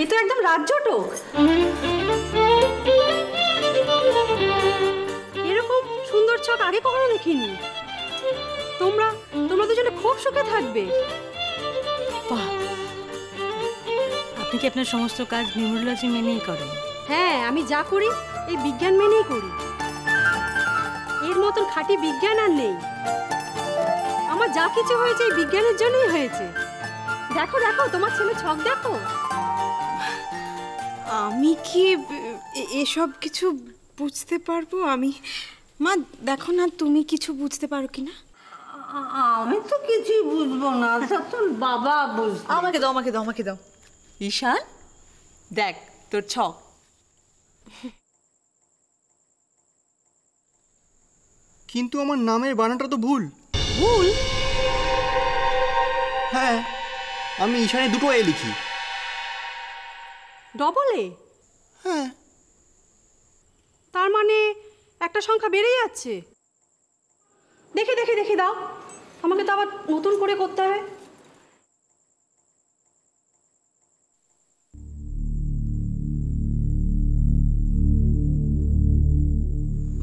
এ তো একদম রাজ্যটক। এরকম সুন্দর ছক আগে কখনো দেখিনি। তোমরা দুজনে খুব সুখে থাকবে। বাহ, আপনি কি আপনার সমস্ত কাজ নিউমেরোলজি মেনেই করেন? হ্যাঁ, আমি যা করি এই বিজ্ঞান মেনেই করি। এর মতন খাঁটি বিজ্ঞান আর নেই। আমার যা কিছু হয়েছে এই বিজ্ঞানের জন্যই হয়েছে। দেখো দেখো, তোমার ছেলে ছক দেখো। আমি কি এসব কিছু বুঝতে পারবো? মা দেখো না, তুমি কিছু বুঝতে পারো কিনা? আমি তো কিছুই বুঝবো না, তোর বাবা বুঝবে। আমাকে দাও। ঈশান, দেখ তোর ছক। কিন্তু আমার নামের বানানটা তো ভুল। ভুল? হ্যাঁ, আমি ঈশানে দুটো এ লিখি। Double A? হ্যাঁ। তার মানে একটা সংখ্যা বেড়ে যাচ্ছে। দেখি দাও, আমাকে তো আবার নতুন করে করতে হবে।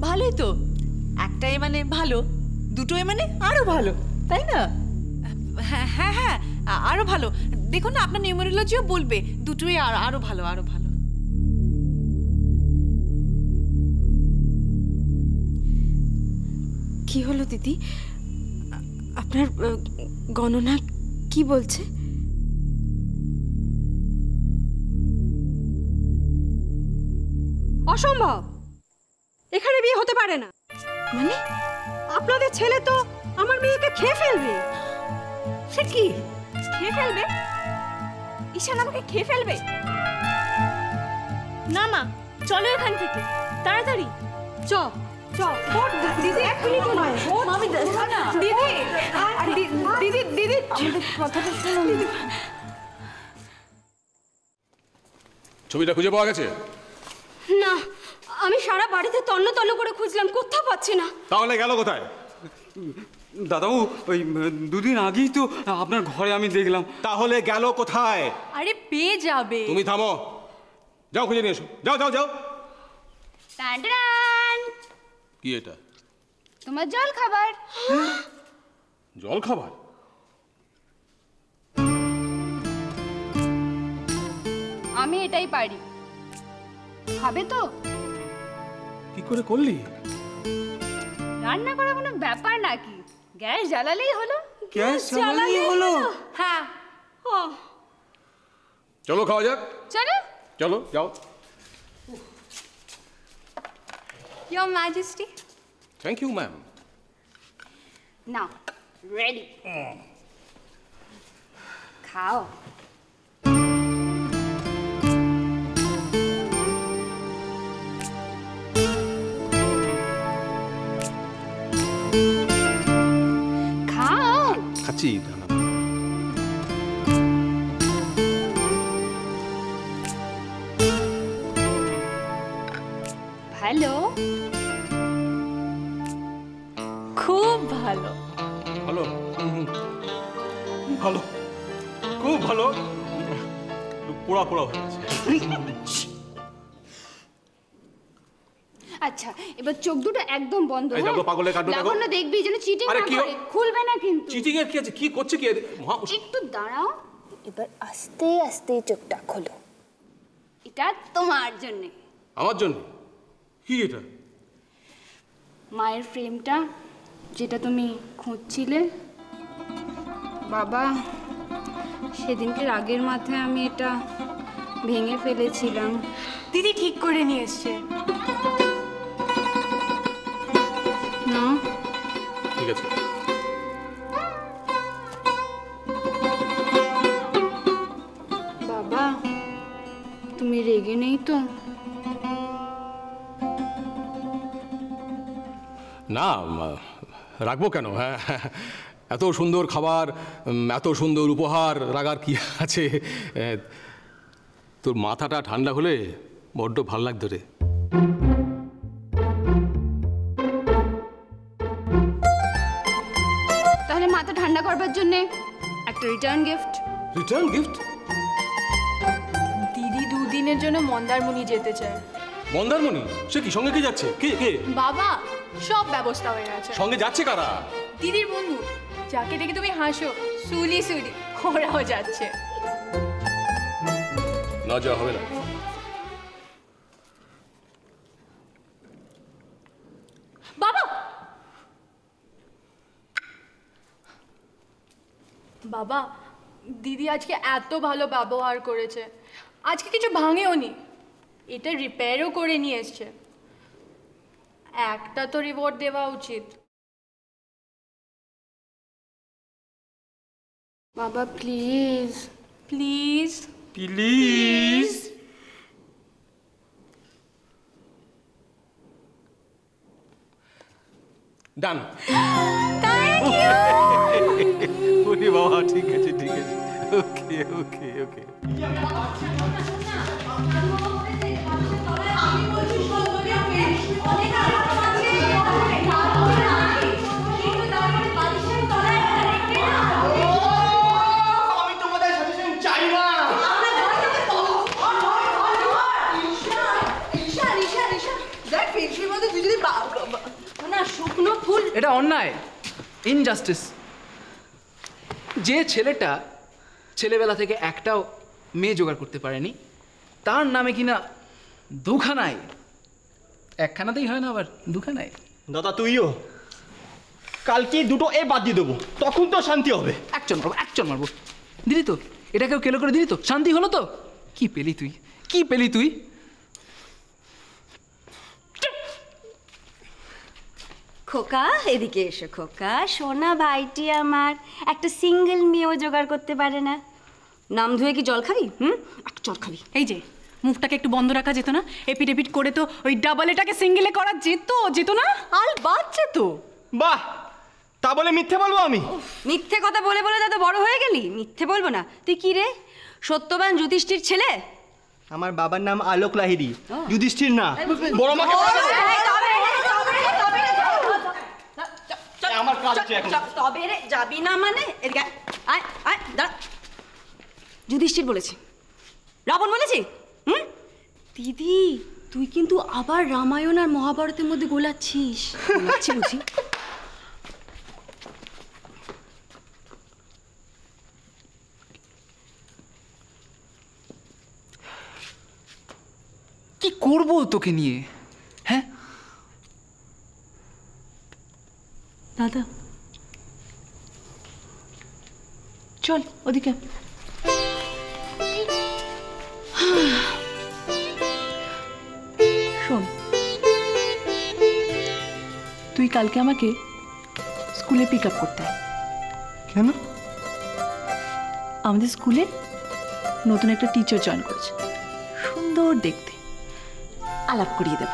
ভালোই তো, একটা এ মানে ভালো, দুটো এ মানে আরো ভালো, তাই না? হ্যাঁ হ্যাঁ হ্যাঁ, আরো ভালো। দেখুন না, আপনার নিউমেরোলজিও বলবে দুটোই আরো ভালো, আরো ভালো। কি হলো দিদি? আপনার গণনা কি বলছে? অসম্ভব, এখানে বিয়ে হতে পারে না। মানে আপনাদের ছেলে তো আমার মেয়েকে খেয়ে ফেলবে। সে কি খেয়ে ফেলবে? ঈশান আমাকে খেয়ে ফেলবে? না মা, চলো এখান থেকে তাড়াতাড়ি। চ দিদি, এক মিনিট নয়। দিদি কথাটা শুনুন। ছবিটা খুঁজে পাওয়া গেছে? না, আমি সারা বাড়িতে তন্ন তন্ন করে খুঁজলাম, কোথাও পাচ্ছি না। তাহলে গেল কোথায়? দাদাবাবু, ওই দুদিন আগেই তো আপনার ঘরে আমি দেখলাম। তাহলে গেল কোথায়? আরে পেয়ে যাবে। তুমি থামো, যাও খুঁজে নিয়ে এসো। যাও। কি এটা? তোমার জল খাবার। জল খাবার? আমি এটাই পারি, খাবে তো? কি করে করলি? রান্না করা কোনো ব্যাপার নাকি, গ্যাস জ্বালালেই হলো। গ্যাস জ্বালালেই হলো? হ্যাঁ। চলো খাওয়া যাক। চলো যাও। Your Majesty. Thank you ma'am. Now, ready. খাও। খাচ্ছি। ভালো, খুব ভালো। ভালো, ভালো, খুব ভালো। পোড়া হয়ে গেছে। আচ্ছা, এবার চোখ দুটো একদম বন্ধ। এই দেখো পাগলের কাণ্ড দেখো। না দেখবি যেন চিটিং না করে। খুলবে না কিন্তু। চিটিং এর কি আছে? কি করছে কি? একটু দাঁড়াও, এবার আস্তে আস্তে চোখটা খোলো। এটা তোমার জন্য। আমার জন্য? কি এটা? মায়ের ফ্রেমটা, যেটা তুমি খুঁজছিলে। বাবা সেদিনকে রাগের মাথায় আমি এটা ভেঙে ফেলেছিলাম। দিদি ঠিক করে নিয়ে এসছে। না ঠিক আছে। বাবা, তুমি রেগে নেই তো? না, রাখবো কেন? হ্যাঁ, এত সুন্দর খাবার, এত সুন্দর উপহার, রাগার কি আছে? তোর মাথাটা ঠান্ডা হলে বড্ড ভাল লাগতো রে। তাহলে মাথা ঠান্ডা করবার জন্য একটা রিটার্ন গিফট। Return gift? দিদি দুদিনের জন্য মন্দারমণি যেতে চায়। মন্দারমণি? সে কি, সঙ্গে কে যাচ্ছে? কে কে? বাবা, সব ব্যবস্থা হয়ে গেছে। সঙ্গে যাচ্ছে কারা? দিদির বন্ধু, যাকে দেখে তুমি হাসো, সুলি সুলি, ওরাও যাচ্ছে। না যাওয়া হবে না। বাবা, বাবা, দিদি আজকে এত ভালো ব্যবহার করেছে, আজকে কিছু ভাঙেও নি, এটা রিপেয়ারও করে নিয়ে এসছে। একটা তো রিওয়ার্ড দেওয়া উচিত। বাবা প্লিজ প্লিজ প্লিজ। ডান। ওরে বাবা, ঠিক আছে ঠিক আছে, ওকে ওকে ওকে। এটা অন্যায়, ইনজাস্টিস। যে ছেলেটা ছেলেবেলা থেকে একটাও মেয়ে জোগাড় করতে পারেনি, তার নামে কিনা দুখানায়, একখানাতেই হয় না, আবার দুখানায়। দাদা তুইও কালকে দুটো এ বাদ দিয়ে দেবো, তখন তো শান্তি হবে। একজন মারবো, একজন মারবো। দিদি তো এটাকেও কেলো করে দিলি তো, শান্তি হলো তো? কি পেলি তুই, কি পেলি তুই? খোকা, এদিকে এসো খোকা। সোনা ভাইটি আমার একটা সিঙ্গেল মেয়েও জোগাড় করতে পারে না। নাম ধুয়ে কি জল খাবি? একটু জল খাবি। এই যে মুখটাকে একটু বন্ধ রাখা যেত না? এপিট এপিট করে তো ওই ডাবল এটাকে সিঙ্গেলে করা যেত না? আল বাচ্চা তো। বাহ, তা বলে মিথ্যে বলবো আমি? মিথ্যে কথা বলে বলে তো বড় হয়ে গেলি, মিথ্যে বলবো না। তুই কি রে, সত্যবান যুধিষ্ঠির ছেলে? আমার বাবার নাম আলোক লাহিড়ী, যুধিষ্ঠির না। বড় মাকে আমার কাজ আছে এখন। তবে রে যাবি না মানে? এদিকে আয় আয়, দাঁড়া। যুধিষ্ঠির বলেছি, রাবণ বলেছি? দিদি, তুই কিন্তু আবার রামায়ণ আর মহাভারতের মধ্যে গোলাচ্ছিস। গোলাচ্ছি বুঝি? কি করবো তোকে নিয়ে? হ্যাঁ দাদা, চল ওদিকে। শোন, তুই কালকে আমাকে স্কুলে পিক আপ করতে আয়। কেন? আমাদের স্কুলে নতুন একটা টিচার জয়েন করেছে, সুন্দর দেখতে, আলাপ করিয়ে দেব।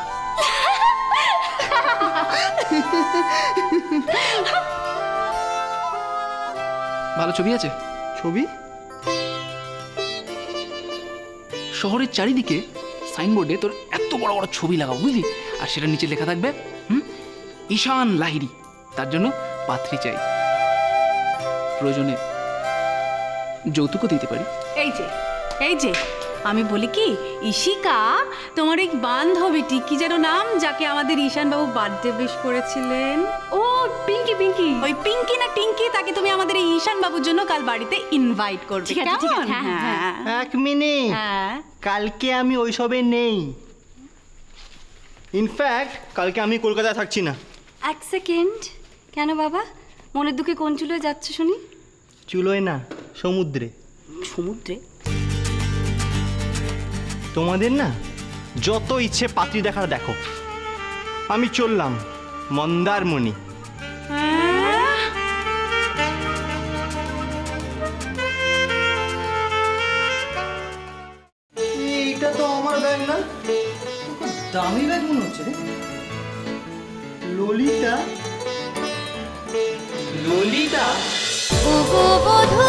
ভালো ছবি আছে? ছবি? শহরের চারিদিকে সাইনবোর্ডে তোর এত বড় বড় ছবি লাগাও, বুঝলি? আর সেটা নিচে লেখা থাকবে ঈশান লাহিড়ী। তার জন্য পাত্রী চাই, প্রয়োজনে যৌতুকও দিতে পারি। এই যে আমি বলি কি, ঈশিকা তোমার এই বান্ধবীটি, কি যেন নাম, যাকে আমাদের ঈশান বাবু বার্থডে উইশ করেছিলেন? ও পিঙ্কি, পিঙ্কি, ওই পিঙ্কি না টিঙ্কি, তাকে তুমি আমাদের এই ঈশান বাবুর জন্য কাল বাড়িতে ইনভাইট করবে। কেমন? এক মিনিট, কালকে আমি ওইসবে নেই। ইনফ্যাক্ট কালকে আমি কলকাতায় থাকছি না। এক সেকেন্ড, কেন বাবা, মনের দুঃখে কোন চুলোয় যাচ্ছে শুনি? চুলোয় না, সমুদ্রে। সমুদ্রে? তোমাদের না যত ইচ্ছে পাত্রী দেখার দেখো, আমি চললাম মন্দারমণি। এইটা তো আমার ব্যাগ না, দামি ব্যাগ মনে হচ্ছে রে। ললিতা, ললিতা। ও গো বধূ